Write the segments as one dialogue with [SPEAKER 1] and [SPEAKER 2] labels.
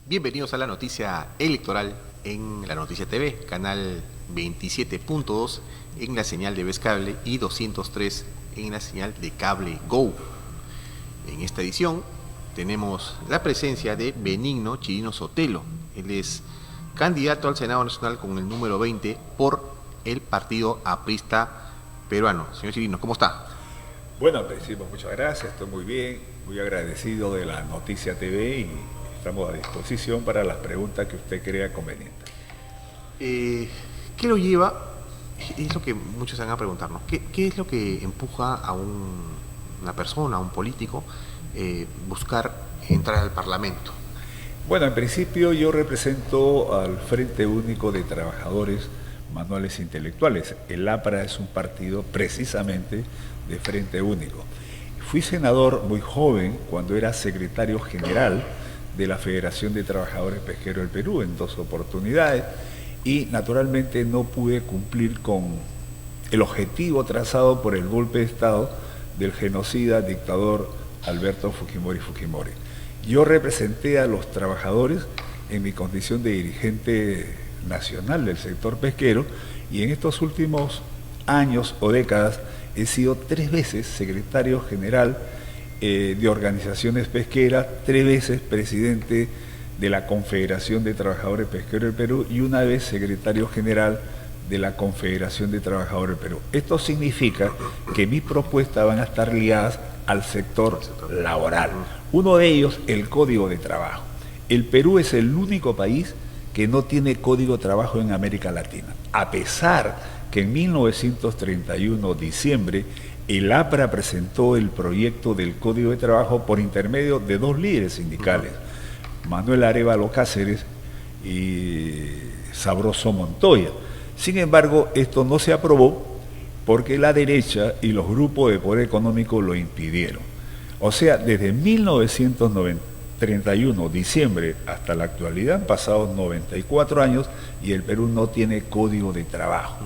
[SPEAKER 1] Bienvenidos a la noticia electoral en la Noticia TV, canal 27.2 en la señal de Vez Cable y 203 en la señal de Cable Go. En esta edición tenemos la presencia de Benigno Chirino Sotelo. Él es candidato al Senado Nacional con el número 20 por el Partido Aprista Peruano. Señor Chirino, ¿cómo está?
[SPEAKER 2] Bueno, en principio, muchas gracias, estoy muy bien, muy agradecido de la Noticia TV y estamos a disposición para las preguntas que usted crea conveniente.
[SPEAKER 1] ¿Qué lo lleva? Es lo que muchos se van a preguntar, ¿no? ¿Qué es lo que empuja a una persona, a un político, buscar entrar al Parlamento?
[SPEAKER 2] Bueno, en principio yo represento al Frente Único de Trabajadores Manuales Intelectuales. El APRA es un partido precisamente de Frente Único. Fui senador muy joven cuando era secretario general de la Federación de Trabajadores Pesqueros del Perú en 2 oportunidades y naturalmente no pude cumplir con el objetivo trazado por el golpe de Estado del genocida dictador Alberto Fujimori. Yo representé a los trabajadores en mi condición de dirigente nacional del sector pesquero y en estos últimos años o décadas he sido 3 veces secretario general de organizaciones pesqueras, 3 veces presidente de la Confederación de Trabajadores Pesqueros del Perú y una vez secretario general de la Confederación de Trabajadores del Perú. Esto significa que mis propuestas van a estar ligadas al sector laboral. Uno de ellos, el Código de Trabajo. El Perú es el único país que no tiene Código de Trabajo en América Latina, a pesar que en 1931, diciembre, el APRA presentó el proyecto del Código de Trabajo por intermedio de 2 líderes sindicales, Manuel Arévalo Cáceres y Sabroso Montoya. Sin embargo, esto no se aprobó porque la derecha y los grupos de poder económico lo impidieron. O sea, desde 1931, diciembre, hasta la actualidad, han pasado 94 años y el Perú no tiene Código de Trabajo.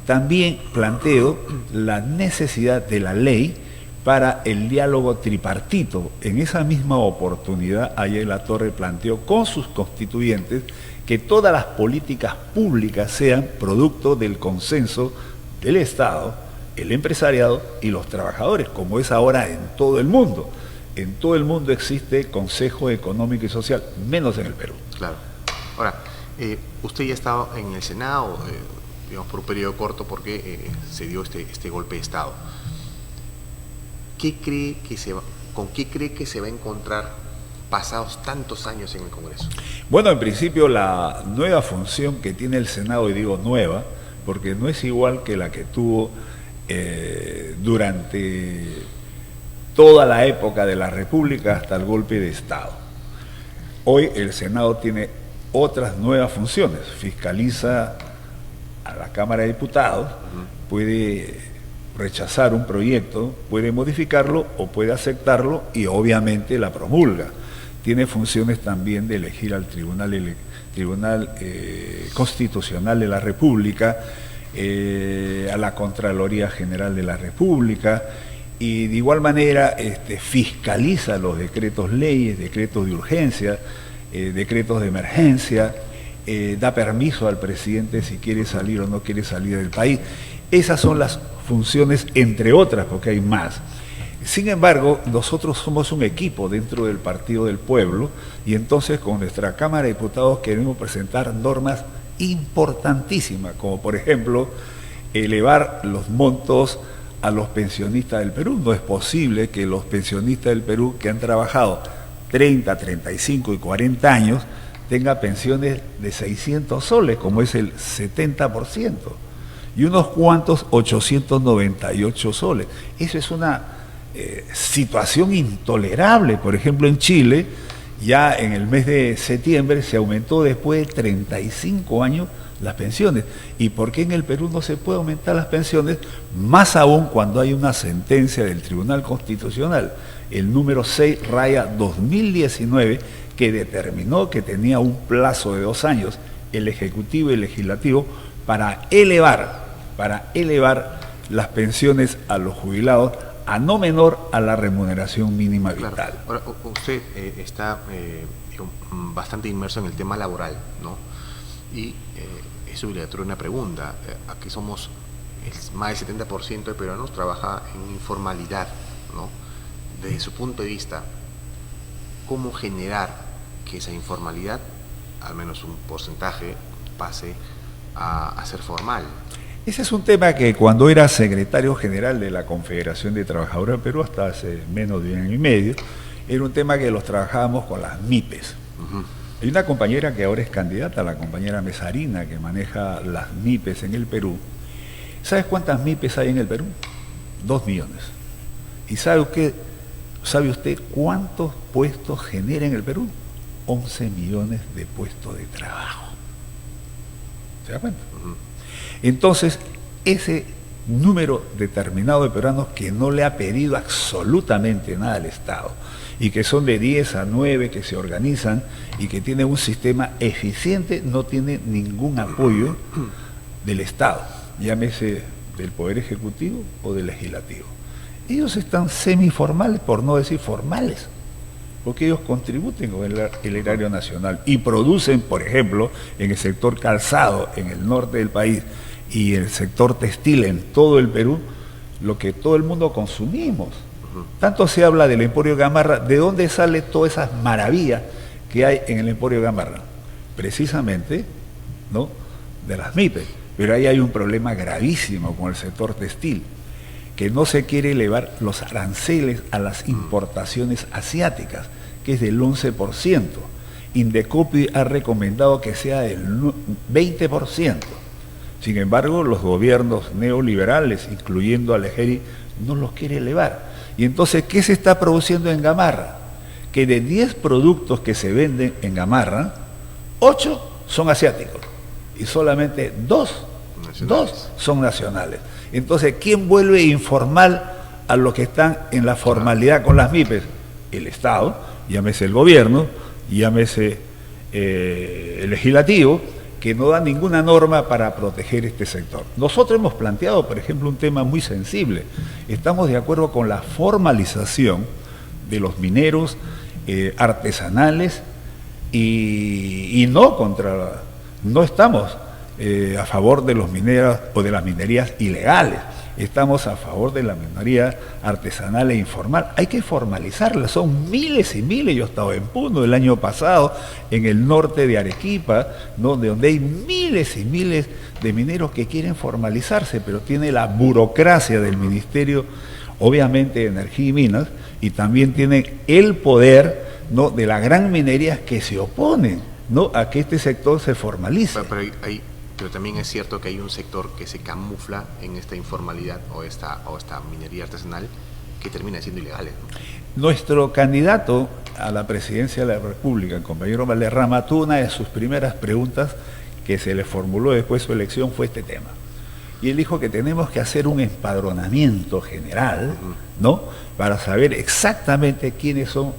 [SPEAKER 2] También planteo la necesidad de la ley para el diálogo tripartito. En esa misma oportunidad, Ayer Latorre planteó con sus constituyentes que todas las políticas públicas sean producto del consenso del Estado, el empresariado y los trabajadores, como es ahora en todo el mundo. En todo el mundo existe Consejo Económico y Social, menos en el Perú.
[SPEAKER 1] Claro. Ahora, usted ya ha estado en el Senado, digamos, por un periodo corto porque se dio este golpe de Estado. ¿Con qué cree que se va a encontrar pasados tantos años en el Congreso?
[SPEAKER 2] Bueno, en principio la nueva función que tiene el Senado, y digo nueva, porque no es igual que la que tuvo durante toda la época de la República hasta el golpe de Estado. Hoy el Senado tiene otras nuevas funciones, fiscaliza a la Cámara de Diputados, puede rechazar un proyecto, puede modificarlo o puede aceptarlo y obviamente la promulga. Tiene funciones también de elegir al Tribunal Constitucional de la República, a la Contraloría General de la República y de igual manera fiscaliza los decretos leyes, decretos de urgencia, decretos de emergencia, da permiso al presidente si quiere salir o no quiere salir del país. Esas son las funciones, entre otras, porque hay más. Sin embargo, nosotros somos un equipo dentro del Partido del Pueblo y entonces con nuestra Cámara de Diputados queremos presentar normas importantísimas, como por ejemplo, elevar los montos a los pensionistas del Perú. No es posible que los pensionistas del Perú que han trabajado 30, 35 y 40 años tengan pensiones de 600 soles, como es el 70%. Y unos cuantos 898 soles. Eso es una situación intolerable. Por ejemplo, en Chile, ya en el mes de septiembre se aumentó después de 35 años las pensiones. ¿Y por qué en el Perú no se puede aumentar las pensiones? Más aún cuando hay una sentencia del Tribunal Constitucional, el número 6/2019, que determinó que tenía un plazo de 2 años el Ejecutivo y el Legislativo para elevar las pensiones a los jubilados a no menor a la remuneración mínima vital.
[SPEAKER 1] Claro. Ahora, usted está hecho, bastante inmerso en el tema laboral, ¿no? Y eso le trae una pregunta. Aquí somos, más del 70% de peruanos trabaja en informalidad, ¿no? Desde su punto de vista, ¿cómo generar que esa informalidad, al menos un porcentaje, pase a ser formal?
[SPEAKER 2] Ese es un tema que cuando era secretario general de la Confederación de Trabajadores de Perú, hasta hace menos de un año y medio, era un tema que los trabajábamos con las MIPES. Hay una compañera que ahora es candidata, la compañera Mesarina, que maneja las MIPES en el Perú. ¿Sabes cuántas MIPES hay en el Perú? 2 millones. ¿Y sabe usted cuántos puestos genera en el Perú? 11 millones de puestos de trabajo. ¿Se da cuenta? Entonces, ese número determinado de peruanos que no le ha pedido absolutamente nada al Estado y que son de 10 a 9 que se organizan y que tienen un sistema eficiente, no tiene ningún apoyo del Estado, llámese del Poder Ejecutivo o del Legislativo. Ellos están semiformales, por no decir formales, porque ellos contribuyen con el erario nacional y producen, por ejemplo, en el sector calzado, en el norte del país, y el sector textil en todo el Perú, lo que todo el mundo consumimos. Tanto se habla del Emporio Gamarra. ¿De dónde sale todas esas maravillas que hay en el Emporio Gamarra? Precisamente, ¿no?, de las MIPES. Pero ahí hay un problema gravísimo con el sector textil, que no se quiere elevar los aranceles a las importaciones asiáticas, que es del 11%. Indecopi ha recomendado que sea del 20%. Sin embargo, los gobiernos neoliberales, incluyendo a Lejeri, no los quiere elevar. Y entonces, ¿qué se está produciendo en Gamarra? Que de 10 productos que se venden en Gamarra, 8 son asiáticos y solamente 2 son nacionales. Entonces, ¿quién vuelve informal a los que están en la formalidad con las MIPES? El Estado, llámese el gobierno, llámese el legislativo, que no da ninguna norma para proteger este sector. Nosotros hemos planteado, por ejemplo, un tema muy sensible. Estamos de acuerdo con la formalización de los mineros artesanales y no estamos a favor de los mineros o de las minerías ilegales. Estamos a favor de la minería artesanal e informal. Hay que formalizarla, son miles y miles. Yo he estado en Puno el año pasado, en el norte de Arequipa, donde hay miles y miles de mineros que quieren formalizarse, pero tiene la burocracia del Ministerio, obviamente, de Energía y Minas, y también tiene el poder, ¿no?, de la gran minería que se oponen, ¿no?, a que este sector se formalice.
[SPEAKER 1] Pero también es cierto que hay un sector que se camufla en esta informalidad o esta minería artesanal que termina siendo ilegal, ¿no?
[SPEAKER 2] Nuestro candidato a la presidencia de la República, el compañero Valderrama, tuvo una de sus primeras preguntas que se le formuló después de su elección fue este tema. Y él dijo que tenemos que hacer un empadronamiento general, ¿no?, para saber exactamente quiénes son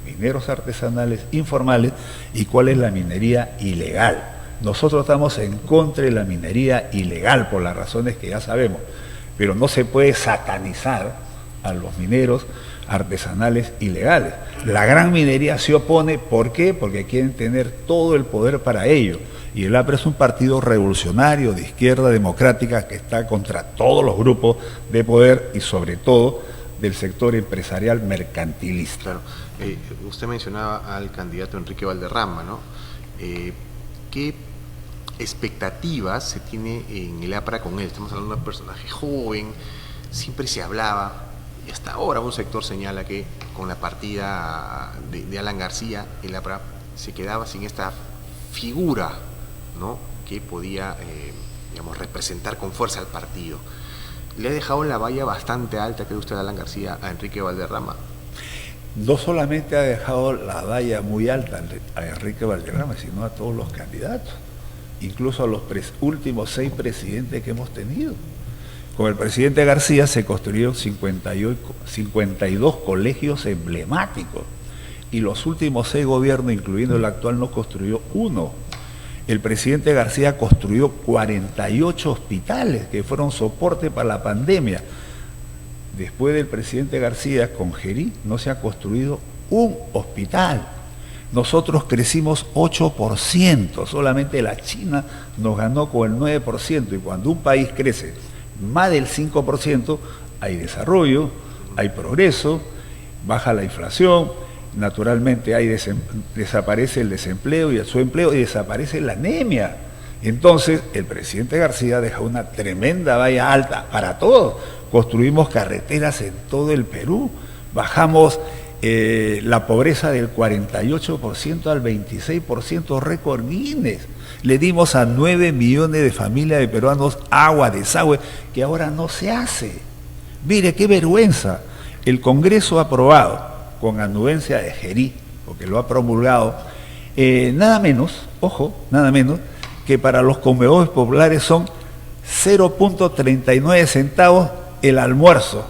[SPEAKER 2] mineros artesanales informales y cuál es la minería ilegal. Nosotros estamos en contra de la minería ilegal por las razones que ya sabemos, pero no se puede satanizar a los mineros artesanales ilegales. La gran minería se opone, ¿por qué? Porque quieren tener todo el poder para ello. Y el APRA es un partido revolucionario de izquierda democrática que está contra todos los grupos de poder y sobre todo del sector empresarial mercantilista.
[SPEAKER 1] Claro. Usted mencionaba al candidato Enrique Valderrama, ¿no? ¿Qué expectativas se tiene en el APRA con él? Estamos hablando de un personaje joven, siempre se hablaba, y hasta ahora un sector señala que con la partida de Alan García, el APRA se quedaba sin esta figura, ¿no?, que podía representar con fuerza al partido. Le ha dejado la valla bastante alta, cree usted, Alan García, a Enrique Valderrama.
[SPEAKER 2] No solamente ha dejado la valla muy alta a Enrique Valderrama, sino a todos los candidatos, incluso a los últimos 6 presidentes que hemos tenido. Con el presidente García se construyeron 52 colegios emblemáticos y los últimos 6 gobiernos, incluyendo el actual, no construyó uno. El presidente García construyó 48 hospitales que fueron soporte para la pandemia. Después del presidente García, con Gerí, no se ha construido un hospital. nosotros crecimos 8%, solamente la China nos ganó con el 9%, y cuando un país crece más del 5%, hay desarrollo, hay progreso, baja la inflación, naturalmente desaparece el desempleo y el subempleo y desaparece la anemia. Entonces, el presidente García deja una tremenda valla alta para todos. Construimos carreteras en todo el Perú, bajamos la pobreza del 48% al 26%, récord Guinness. Le dimos a 9 millones de familias de peruanos agua, desagüe, que ahora no se hace. Mire, qué vergüenza. El Congreso ha aprobado, con anuencia de Gerí, porque lo ha promulgado, nada menos, ojo, nada menos, que para los comedores populares son 0.39 centavos el almuerzo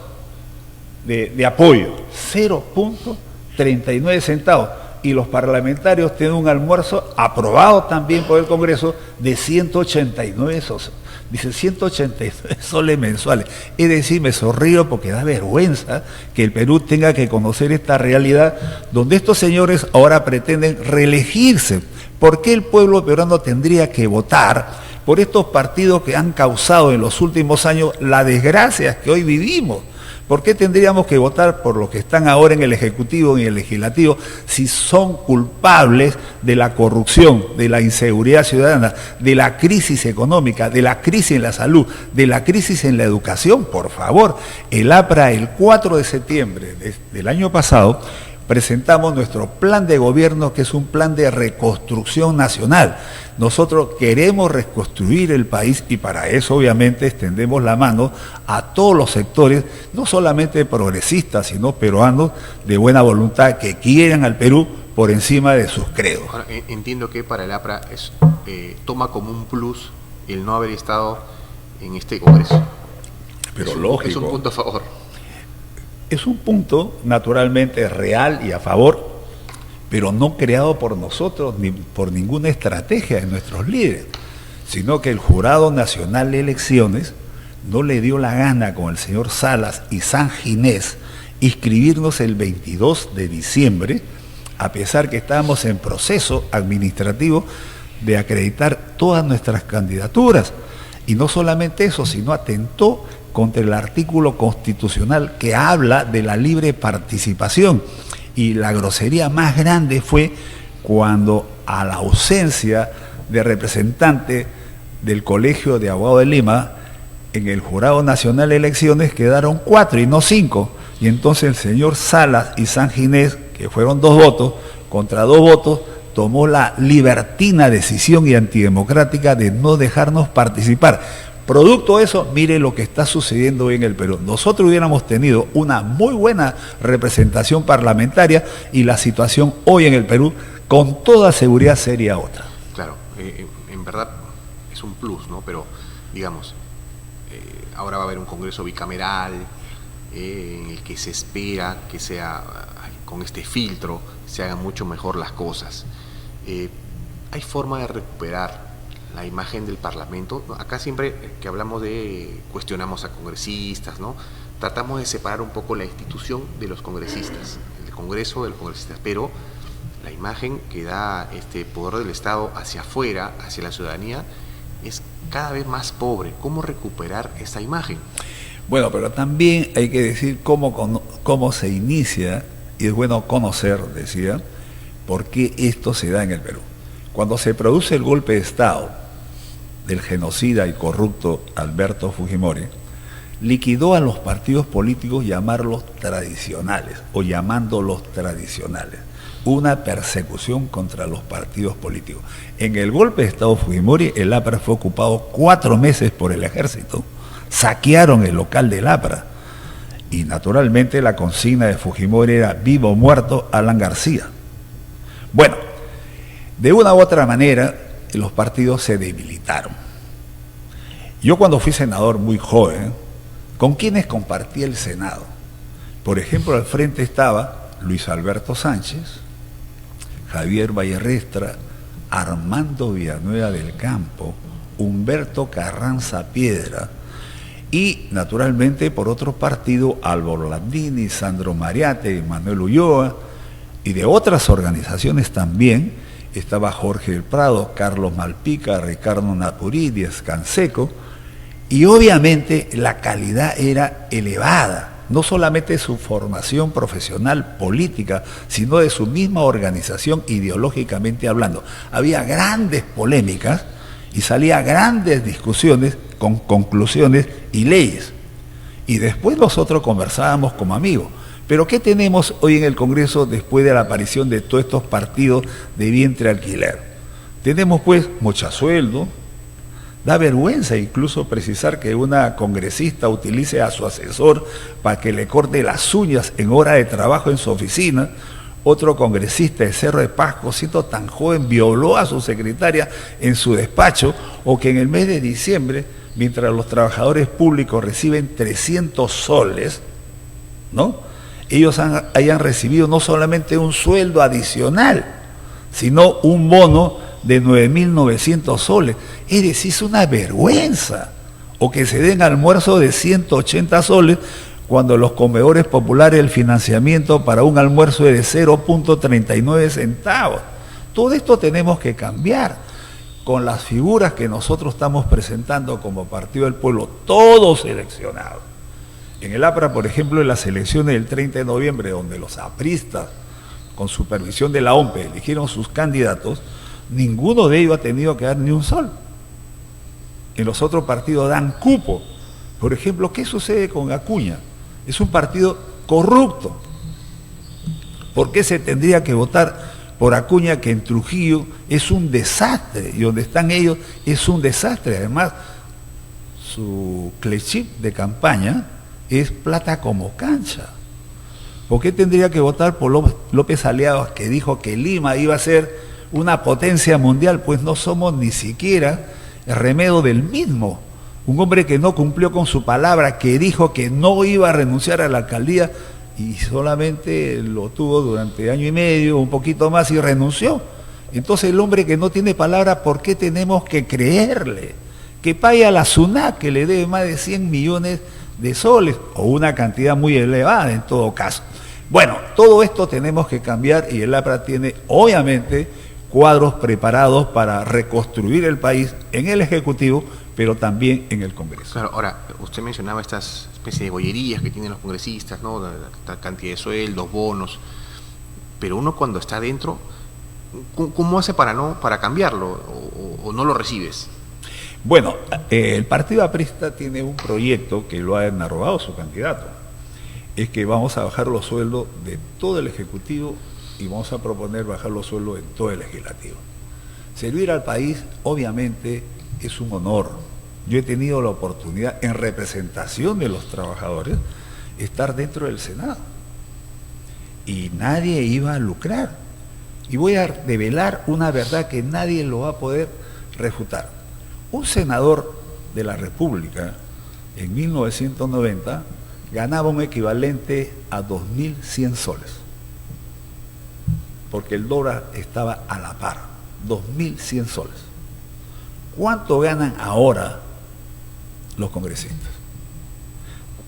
[SPEAKER 2] de apoyo, 0.39 centavos. Y los parlamentarios tienen un almuerzo aprobado también por el Congreso de 189 soles. Dice 189 soles mensuales. Es decir, me sonrío porque da vergüenza que el Perú tenga que conocer esta realidad donde estos señores ahora pretenden reelegirse. ¿Por qué el pueblo peruano tendría que votar por estos partidos que han causado en los últimos años la desgracia que hoy vivimos? ¿Por qué tendríamos que votar por los que están ahora en el Ejecutivo y en el Legislativo si son culpables de la corrupción, de la inseguridad ciudadana, de la crisis económica, de la crisis en la salud, de la crisis en la educación? Por favor, el APRA el 4 de septiembre del año pasado presentamos nuestro plan de gobierno, que es un plan de reconstrucción nacional. Nosotros queremos reconstruir el país y para eso obviamente extendemos la mano a todos los sectores, no solamente progresistas, sino peruanos de buena voluntad que quieran al Perú por encima de sus credos.
[SPEAKER 1] Ahora, entiendo que para el APRA toma como un plus el no haber estado en este Congreso.
[SPEAKER 2] Pero lógico.
[SPEAKER 1] Es un punto a favor.
[SPEAKER 2] Es un punto naturalmente real y a favor, pero no creado por nosotros ni por ninguna estrategia de nuestros líderes, sino que el Jurado Nacional de Elecciones no le dio la gana con el señor Salas y San Ginés inscribirnos el 22 de diciembre, a pesar que estábamos en proceso administrativo de acreditar todas nuestras candidaturas. Y no solamente eso, sino atentó contra el artículo constitucional que habla de la libre participación. Y la grosería más grande fue cuando, a la ausencia de representante del Colegio de Abogados de Lima, en el Jurado Nacional de Elecciones quedaron 4 y no 5. Y entonces el señor Salas y San Ginés, que fueron 2 votos, contra 2 votos, tomó la libertina decisión y antidemocrática de no dejarnos participar. Producto de eso, mire lo que está sucediendo hoy en el Perú. Nosotros hubiéramos tenido una muy buena representación parlamentaria y la situación hoy en el Perú con toda seguridad sería otra.
[SPEAKER 1] Claro, en verdad es un plus, ¿no? Pero, digamos, ahora va a haber un Congreso bicameral en el que se espera que sea, con este filtro, se hagan mucho mejor las cosas. ¿Hay forma de recuperar la imagen del Parlamento? Acá siempre que hablamos cuestionamos a congresistas, ¿no? Tratamos de separar un poco la institución de los congresistas, el Congreso de los congresistas, pero la imagen que da este poder del Estado hacia afuera, hacia la ciudadanía, es cada vez más pobre. ¿Cómo recuperar esa imagen?
[SPEAKER 2] Bueno, pero también hay que decir cómo se inicia, y es bueno conocer, decía, por qué esto se da en el Perú. Cuando se produce el golpe de Estado del genocida y corrupto Alberto Fujimori, liquidó a los partidos políticos llamarlos tradicionales o llamándolos tradicionales. Una persecución contra los partidos políticos. En el golpe de Estado Fujimori, el APRA fue ocupado 4 meses por el ejército. Saquearon el local del APRA. Y naturalmente la consigna de Fujimori era vivo o muerto Alan García. Bueno, de una u otra manera, los partidos se debilitaron. Yo cuando fui senador muy joven, ¿con quiénes compartía el Senado? Por ejemplo, al frente estaba Luis Alberto Sánchez, Javier Vallerrestra, Armando Villanueva del Campo, Humberto Carranza Piedra y, naturalmente, por otro partido, Álvaro Landini, Sandro Mariate, Manuel Ulloa, y de otras organizaciones también. Estaba Jorge del Prado, Carlos Malpica, Ricardo Napurí, Díaz Canseco, y obviamente la calidad era elevada, no solamente de su formación profesional política, sino de su misma organización ideológicamente hablando. Había grandes polémicas y salía grandes discusiones con conclusiones y leyes. Y después nosotros conversábamos como amigos. Pero ¿qué tenemos hoy en el Congreso después de la aparición de todos estos partidos de vientre alquiler? Tenemos pues mochasueldo. Da vergüenza incluso precisar que una congresista utilice a su asesor para que le corte las uñas en hora de trabajo en su oficina. Otro congresista de Cerro de Pasco, siendo tan joven, violó a su secretaria en su despacho, o que en el mes de diciembre, mientras los trabajadores públicos reciben 300 soles, ¿no?, ellos hayan recibido no solamente un sueldo adicional, sino un bono de 9.900 soles. Es decir, es una vergüenza. O que se den almuerzo de 180 soles cuando los comedores populares el financiamiento para un almuerzo es de 0.39 centavos. Todo esto tenemos que cambiar con las figuras que nosotros estamos presentando como Partido del Pueblo, todos seleccionados. En el APRA, por ejemplo, en las elecciones del 30 de noviembre, donde los apristas, con supervisión de la OMPE, eligieron sus candidatos, ninguno de ellos ha tenido que dar ni un sol. En los otros partidos dan cupo. Por ejemplo, ¿qué sucede con Acuña? Es un partido corrupto. ¿Por qué se tendría que votar por Acuña, que en Trujillo es un desastre, y donde están ellos es un desastre? Además, su clechip de campaña es plata como cancha. ¿Por qué tendría que votar por López Aliados, que dijo que Lima iba a ser una potencia mundial? Pues no somos ni siquiera el remedio del mismo. Un hombre que no cumplió con su palabra, que dijo que no iba a renunciar a la alcaldía y solamente lo tuvo durante año y medio, un poquito más, y renunció. Entonces el hombre que no tiene palabra, ¿por qué tenemos que creerle? Que pague a la SUNAT, que le debe más de 100 millones de soles, o una cantidad muy elevada en todo caso. Bueno, todo esto tenemos que cambiar, y el APRA tiene obviamente cuadros preparados para reconstruir el país en el Ejecutivo, pero también en el Congreso.
[SPEAKER 1] Claro, ahora, usted mencionaba estas especies de bollerías que tienen los congresistas, ¿no?, la cantidad de sueldos, bonos, pero uno cuando está adentro, ¿cómo hace para cambiarlo, o no lo recibes?
[SPEAKER 2] Bueno, el Partido Aprista tiene un proyecto que lo ha enarrogado su candidato. Es que vamos a bajar los sueldos de todo el Ejecutivo y vamos a proponer bajar los sueldos en todo el Legislativo. Servir al país, obviamente, es un honor. Yo he tenido la oportunidad, en representación de los trabajadores, estar dentro del Senado. Y nadie iba a lucrar. Y voy a develar una verdad que nadie lo va a poder refutar. Un senador de la República en 1990 ganaba un equivalente a 2.100 soles, porque el dólar estaba a la par, 2.100 soles. ¿Cuánto ganan ahora los congresistas?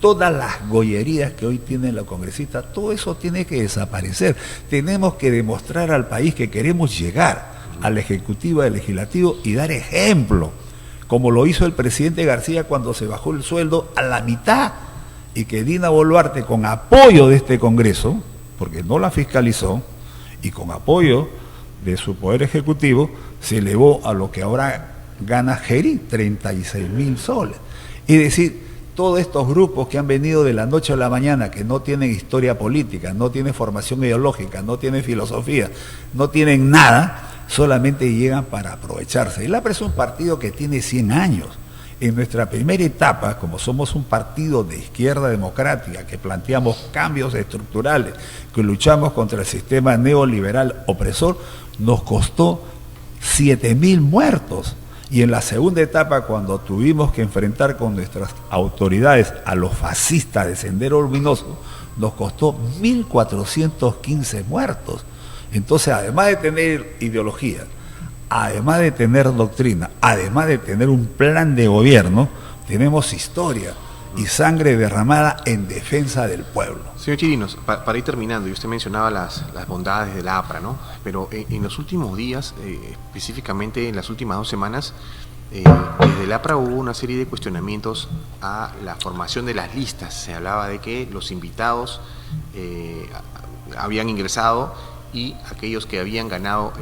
[SPEAKER 2] Todas las gollerías que hoy tienen los congresistas, todo eso tiene que desaparecer. Tenemos que demostrar al país que queremos llegar al Ejecutivo, al Legislativo, y dar ejemplo, como lo hizo el presidente García cuando se bajó el sueldo a la mitad, y que Dina Boluarte, con apoyo de este Congreso, porque no la fiscalizó, y con apoyo de su Poder Ejecutivo, se elevó a lo que ahora gana Geri, 36.000 soles. Es decir, todos estos grupos que han venido de la noche a la mañana, que no tienen historia política, no tienen formación ideológica, no tienen filosofía, no tienen nada, solamente llegan para aprovecharse. El APRA es un partido que tiene 100 años. En nuestra primera etapa, como somos un partido de izquierda democrática, que planteamos cambios estructurales, que luchamos contra el sistema neoliberal opresor, nos costó 7.000 muertos. Y en la segunda etapa, cuando tuvimos que enfrentar con nuestras autoridades a los fascistas de Sendero Luminoso, nos costó 1.415 muertos. Entonces, además de tener ideología, además de tener doctrina, además de tener un plan de gobierno, tenemos historia. y sangre derramada en defensa del pueblo.
[SPEAKER 1] Señor Chirinos, para ir terminando, y usted mencionaba las bondades de la APRA, ¿no? Pero en los últimos días, específicamente en las últimas 2 semanas, desde la APRA hubo una serie de cuestionamientos a la formación de las listas. Se hablaba de que los invitados habían ingresado y aquellos que habían ganado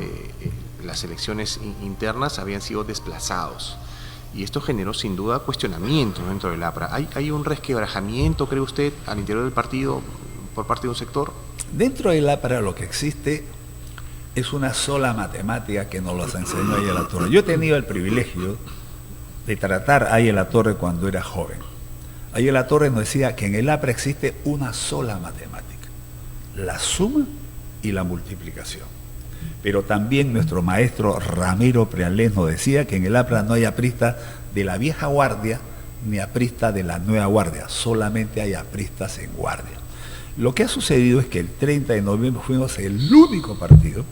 [SPEAKER 1] las elecciones internas habían sido desplazados. Y esto generó sin duda cuestionamientos dentro del APRA. ¿Hay un resquebrajamiento, cree usted, al interior del partido por parte de un sector?
[SPEAKER 2] Dentro del APRA lo que existe es una sola matemática que nos los enseñó Aya La Torre. Yo he tenido el privilegio de tratar a Aya La Torre cuando era joven. Aya La Torre nos decía que en el APRA existe una sola matemática: la suma y la multiplicación. Pero también nuestro maestro Ramiro Prealés nos decía que en el APRA no hay apristas de la vieja guardia ni apristas de la nueva guardia, solamente hay apristas en guardia. Lo que ha sucedido es que el 30 de noviembre fuimos el único partido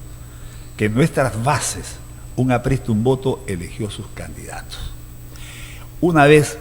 [SPEAKER 2] que en nuestras bases, un aprista, un voto, eligió sus candidatos. Una vez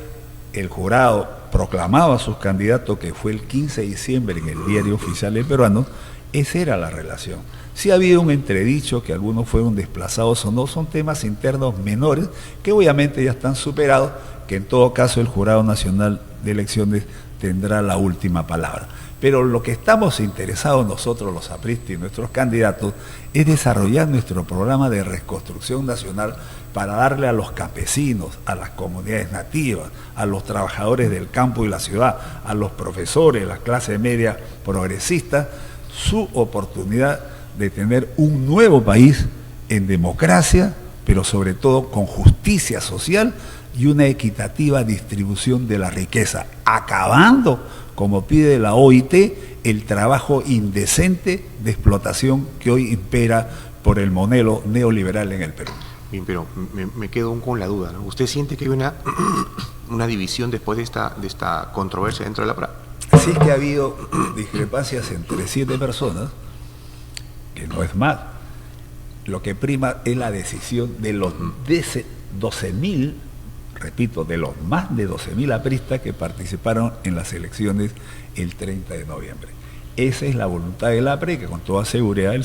[SPEAKER 2] el jurado proclamaba a sus candidatos, que fue el 15 de diciembre en el Diario Oficial del Peruano, esa era la relación. Sí ha habido un entredicho que algunos fueron desplazados o no, son temas internos menores que obviamente ya están superados, que en todo caso el Jurado Nacional de Elecciones tendrá la última palabra. Pero lo que estamos interesados nosotros, los apristas y nuestros candidatos, es desarrollar nuestro programa de reconstrucción nacional para darle a los campesinos, a las comunidades nativas, a los trabajadores del campo y la ciudad, a los profesores, la clase media progresista, su oportunidad de tener un nuevo país en democracia, pero sobre todo con justicia social y una equitativa distribución de la riqueza, acabando, como pide la OIT, el trabajo indecente de explotación que hoy impera por el modelo neoliberal en el Perú.
[SPEAKER 1] Bien, pero me quedo aún con la duda, ¿no? ¿Usted siente que hay una división después de esta controversia dentro de la APRA?
[SPEAKER 2] Así es que ha habido discrepancias entre 7 personas, que no es más. Lo que prima es la decisión de los 12.000, repito, de los más de 12.000 apristas que participaron en las elecciones el 30 de noviembre. Esa es la voluntad del APRA y que con toda seguridad el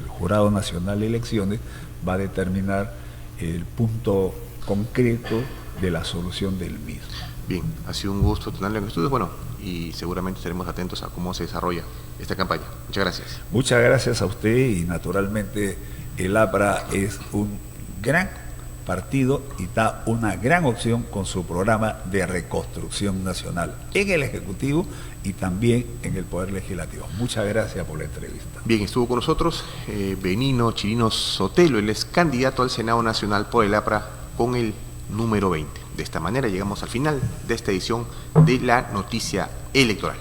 [SPEAKER 2] Jurado Nacional de Elecciones va a determinar el punto concreto de la solución del mismo.
[SPEAKER 1] Bien, ha sido un gusto tenerlo en el estudio, bueno, y seguramente estaremos atentos a cómo se desarrolla esta campaña. Muchas gracias.
[SPEAKER 2] Muchas gracias a usted, y naturalmente el APRA es un gran partido y da una gran opción con su programa de reconstrucción nacional en el Ejecutivo y también en el Poder Legislativo. Muchas gracias por la entrevista.
[SPEAKER 1] Bien, estuvo con nosotros Benigno Chirinos Sotelo, él es candidato al Senado Nacional por el APRA con el número 20. De esta manera llegamos al final de esta edición de la Noticia Electoral.